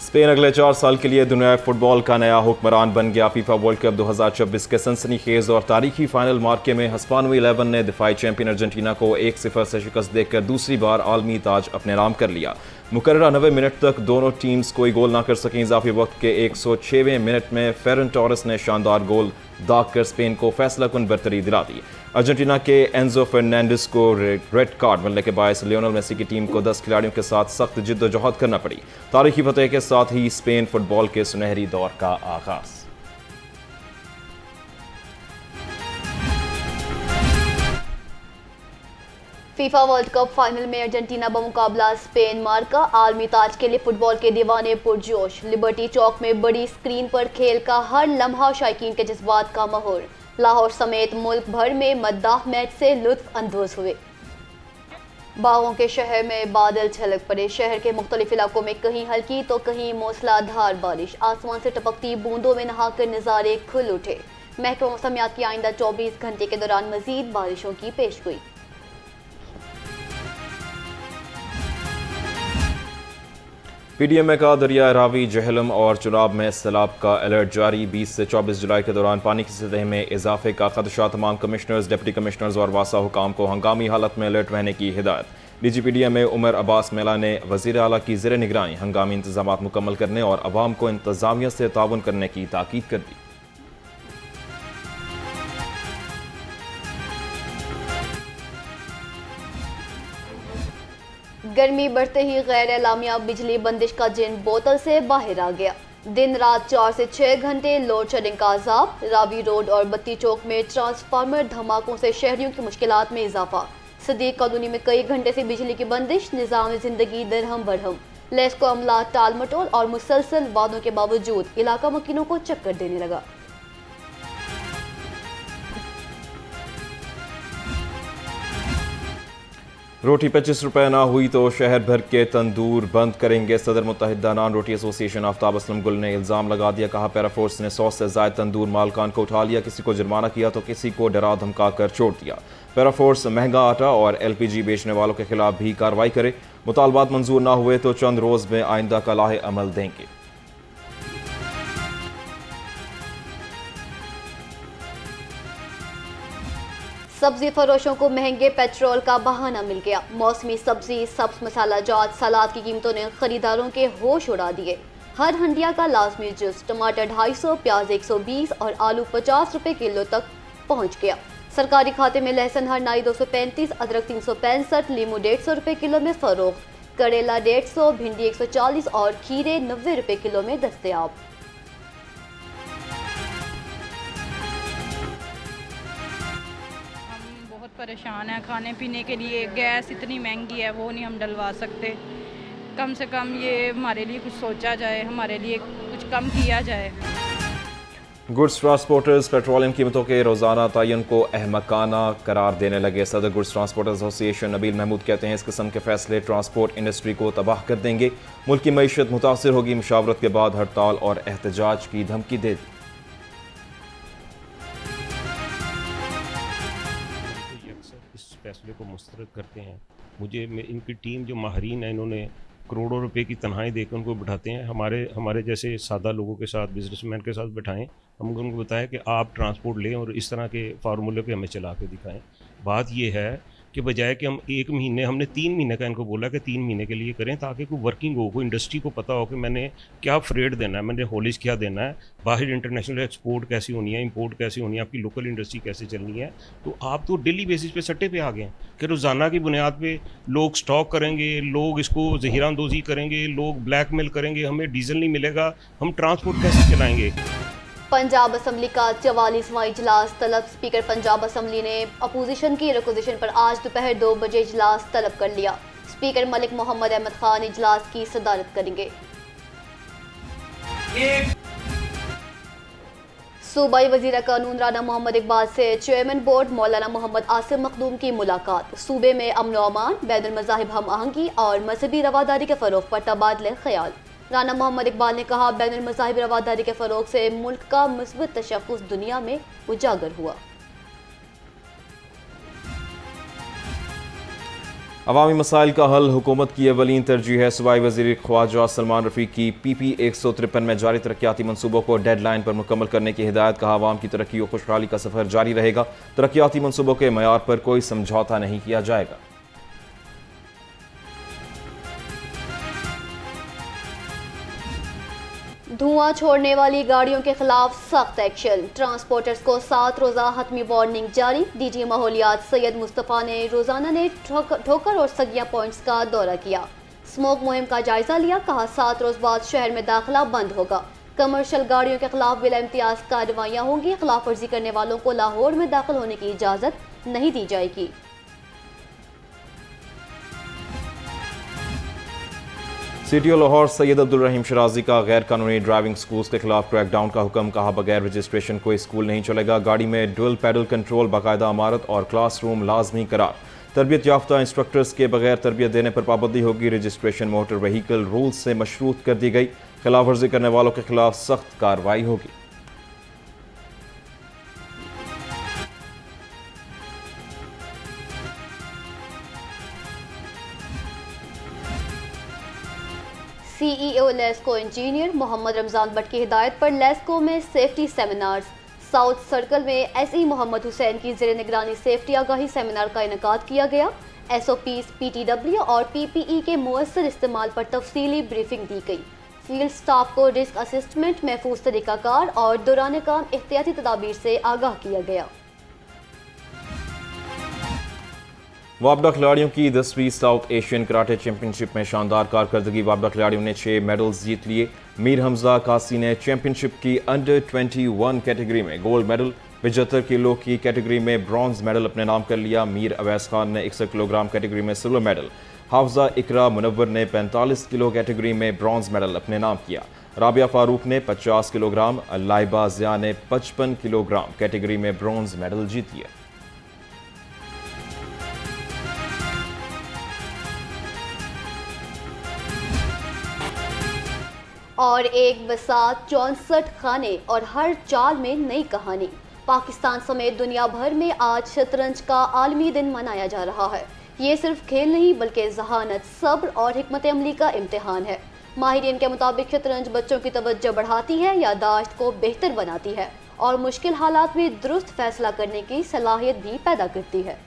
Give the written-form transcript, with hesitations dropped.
Spain अगले 4 साल के लिए दुनिया फुटबॉल का नया हुक्मरान बन गया। फीफा वर्ल्ड कप 2026 के सनसनीखेज और तारीखी फाइनल मार्के में हिस्पानो 11 ने दिफाई चैंपियन अर्जेंटीना को 1-0 से शिकस्त देकर दूसरी बार आलमी ताज अपने नाम कर लिया। मुकर्ररा 90 मिनट तक दोनों टीम्स कोई गोल ना कर सकें। इजाफी वक्त के 106वें मिनट में फेरन टोरेस ने शानदार गोल दाग कर स्पेन को फैसलाकुन बरतरी दिला दी। अर्जेंटीना के एंजो फर्नांडिस को रेड कार्ड मिलने के बायस लियोनेल मेसी की टीम को 10 खिलाड़ियों के साथ सख्त जिद्दोजहद करना पड़ी। तारीखी फतेह के साथ ही स्पेन फुटबॉल के सुनहरी दौर का आगाज। फीफा वर्ल्ड कप फाइनल में अर्जेंटीना बमुकाबला स्पेन मार्का। आलमी ताज के लिए फुटबॉल के दीवाने पुरजोश। लिबर्टी चौक में बड़ी स्क्रीन पर खेल का हर लम्हा शायकीन के जज्बात का महर। लाहौर समेत मुल्क भर में मद्दाह मैच से लुत्फ अंदोज हुए। बागों के शहर में बादल छलक पड़े। शहर के मुख्तलिफ इलाकों में कहीं हल्की तो कहीं मूसलाधार बारिश। आसमान से टपकती बूंदों में नहाकर नज़ारे खुल उठे। महकमा मौसमियात की आइंदा 24 घंटे के दौरान मजीद बारिशों की पेशगोई। पीडीएमए का दरिया रावी, जहलम और चुनाब में सैलाब का अलर्ट जारी। 20 से 24 जुलाई के दौरान पानी की सतह में इजाफे का खदशा। तमाम कमिश्नर्स, डिप्टी कमिश्नर्स और वासा हुकाम को हंगामी हालत में अलर्ट रहने की हिदायत। डीजी पीडीएमए उमर अब्बास मेला ने वजीर आला की ज़ेर निगरानी हंगामी इंतजाम मुकम्मल करने और अवाम को इंतजामिया से ताउन करने की ताकीद कर दी। गर्मी बढ़ते ही गैर एलामिया बिजली बंदिश का जिन बोतल से बाहर आ गया। दिन रात 4 से 6 घंटे लोड शेडिंग का अजाब। रावी रोड और बत्ती चौक में ट्रांसफार्मर धमाकों से शहरियों की मुश्किलात में इजाफा। सदीक कॉलोनी में कई घंटे से बिजली की बंदिश। निज़ाम जिंदगी दरहम बरहम। लेस्को अमला टाल मटोल और मुसलसल वादों के बावजूद इलाका मकीनों को चक्कर देने लगा। रोटी 25 रुपए ना हुई तो शहर भर के तंदूर बंद करेंगे। सदर मुत्तहिदा नान रोटी एसोसिएशन आफ्ताब असलम गुल ने इल्ज़ाम लगा दिया। कहा, पैराफोर्स ने 100 से ज़ायद तंदूर मालकान को उठा लिया। किसी को जुर्माना किया तो किसी को डरा धमका कर छोड़ दिया। पैराफोर्स महंगा आटा और LPG बेचने वालों के खिलाफ भी कार्रवाई करे। मुतालबात मंजूर ना हुए तो चंद रोज़ में आइंदा का लाहे अमल देंगे। सब्जी फरोशों को महंगे पेट्रोल का बहाना मिल गया। मौसमी सब्जी, सब्ज मसाला जात, सलाद की कीमतों ने खरीदारों के होश उड़ा दिए। हर हंडिया का लाजमी जुज टमाटर 250, प्याज 120 और आलू 50 रुपए किलो तक पहुंच गया। सरकारी खाते में लहसुन हर नाई 235, अदरक 365, लीमू 150 रुपए किलो में फरोख्त, करेला 150, भिंडी 140 और खीरे 90 रुपए किलो में दस्तयाब। परेशान है खाने पीने के लिए। गैस इतनी महंगी है, वो नहीं हम डलवा सकते। कम से कम ये हमारे लिए कुछ सोचा जाए, हमारे लिए कुछ कम किया जाए। गुड्स ट्रांसपोर्टर्स पेट्रोलियम कीमतों के रोज़ाना तयन को अहमकाना करार देने लगे। सदर goods transporters association Nabeel Mahmood कहते हैं, इस किस्म के फैसले ट्रांसपोर्ट इंडस्ट्री को तबाह कर देंगे। मुल्क की मईशत मुतासर होगी। मुशावरत के बाद हड़ताल और एहतजाज की धमकी दे दी। फैसले को मुस्तरद करते हैं। इनकी टीम जो माहरीन है, इन्होंने करोड़ों रुपए की तनख्वाहें देकर उनको बिठाते हैं। हमारे जैसे सादा लोगों के साथ, बिजनेसमैन के साथ बिठाएं। हम उनको बताएं कि आप ट्रांसपोर्ट लें और इस तरह के फार्मूले पे हमें चला के दिखाएं। बात ये है कि बजाय कि हम 1 महीने, हमने 3 महीने का इनको बोला कि 3 महीने के लिए करें, ताकि कोई वर्किंग हो, कोई इंडस्ट्री को पता हो कि मैंने क्या फ्रेट देना है, मैंने हॉलेज क्या देना है, बाहर इंटरनेशनल एक्सपोर्ट कैसी होनी है, इंपोर्ट कैसी होनी है, आपकी लोकल इंडस्ट्री कैसे चलनी है। तो आप तो डेली बेसिस पे सट्टे पे आ गए कि रोज़ाना की बुनियाद पे लोग स्टॉक करेंगे, लोग इसको ज़हीरानदोज़ी करेंगे, लोग ब्लैकमेल करेंगे, हमें डीजल नहीं मिलेगा, हम ट्रांसपोर्ट कैसे चलाएँगे। पंजाब असम्बली का 44वां इजलास तलब। स्पीकर पंजाब असम्बली ने अपोजिशन की रिक्वेजिशन पर आज दोपहर 2 बजे इजलास तलब कर लिया। स्पीकर मलिक मोहम्मद अहमद खान इजलास की सदारत करेंगे। सूबाई वजीर कानून राना मोहम्मद इकबाल से चेयरमैन बोर्ड मौलाना मोहम्मद आसिम मखदूम की मुलाकात। सूबे में अमन व अमान, बैनुल मज़ाहिब हम आहंगी और मजहबी रवादारी के फ़रोग़ पर तबादले ख्याल। राना मोहम्मद इकबाल ने कहा, बैनुल मज़ाहिब रवादारी के फ़रोग़ से मुल्क का मुस्बत तशख़्ख़ुस दुनिया में उजागर हुआ। अवामी मसाइल का हल हुकूमत की अवलीन तरजीह है। सूबाई वज़ीर ख्वाजा सलमान रफ़ीक की PP 153 में जारी तरक्याती मनसूबों को डेड लाइन पर मुकम्मल करने की हिदायत। कहा, आवाम की तरक्की और खुशहाली का सफ़र जारी रहेगा। तरक्याती मनसूबों के मयार पर कोई समझौता नहीं किया जाएगा। धुआं छोड़ने वाली गाड़ियों के खिलाफ सख्त एक्शन। ट्रांसपोर्टर्स को 7 रोज़ा हतमी वार्निंग जारी। DG माहौलियात सैयद मुस्तफ़ा ने रोज़ाना ने ठोकर और सगिया पॉइंट्स का दौरा किया। स्मोक मुहिम का जायजा लिया। कहा, 7 रोज़ बाद शहर में दाखिला बंद होगा। कमर्शियल गाड़ियों के खिलाफ बिला इम्तियाज कार्रवाइयाँ होंगी। खिलाफ वर्जी करने वालों को लाहौर में दाखिल होने की इजाज़त नहीं दी जाएगी। CTO लाहौर सैयद अब्दुल रहीम शराजी का गैर कानूनी ड्राइविंग स्कूल्स के खिलाफ क्रैकडाउन का हुक्म। कहा, बगैर रजिस्ट्रेशन कोई स्कूल नहीं चलेगा। गाड़ी में डुअल पैडल कंट्रोल, बाकायदा इमारत और क्लासरूम लाजमी करार। तरबियत याफ्ता इंस्ट्रक्टर्स के बगैर तरबियत देने पर पाबंदी होगी। रजिस्ट्रेशन मोटर व्हीकल रूल्स से मशरूत कर दी गई। खिलाफ वर्जी करने वालों के खिलाफ सख्त कार्रवाई होगी। CEO लेस्को इंजीनियर मोहम्मद रमजान भट्ट की हिदायत पर लेस्को में सेफ्टी सेमिनार्स। साउथ सर्कल में SE मोहम्मद हुसैन की ज़ेर निगरानी सेफ्टी आगाही सेमिनार का इनेकाद किया गया। SOPs, PTW और PPE के मुअस्सर इस्तेमाल पर तफसीली ब्रीफिंग दी गई। फील्ड स्टाफ को रिस्क असिस्टमेंट, महफूज तरीक़ाकार और दौरान काम एहतियाती तदाबीर से आगाह किया गया। वापडा खिलाड़ियों की 10वीं साउथ एशियन कराटे चैंपियनशिप में शानदार कारकर्दगी। वापडा खिलाड़ियों ने 6 मेडल्स जीत लिए। मीर हमजा कासी ने चैंपियनशिप की अंडर 21 कैटेगरी में गोल्ड मेडल, 75 किलो की कैटेगरी में ब्रॉन्ज मेडल अपने नाम कर लिया। मीर अवैस खान ने 61 किलोग्राम कैटेगरी में सिल्वर मेडल। हाफजा इकरा मुनव्वर ने 45 किलो कैटेगरी में ब्रॉन्ज मेडल अपने नाम किया। राबिया फारूक ने 50 किलोग्राम, लाइबा ज़िया ने 55 किलोग्राम कैटेगरी में ब्रॉन्ज मेडल जीत लिया। और एक बसात, 64 खाने और हर चाल में नई कहानी। पाकिस्तान समेत दुनिया भर में आज शतरंज का आलमी दिन मनाया जा रहा है। ये सिर्फ खेल नहीं बल्कि जहानत, सब्र और हिकमत अमली का इम्तिहान है। माहिरीन के मुताबिक शतरंज बच्चों की तवज्जो बढ़ाती है, यादाश्त को बेहतर बनाती है और मुश्किल हालात में दुरुस्त फैसला करने की सलाहियत भी पैदा करती है।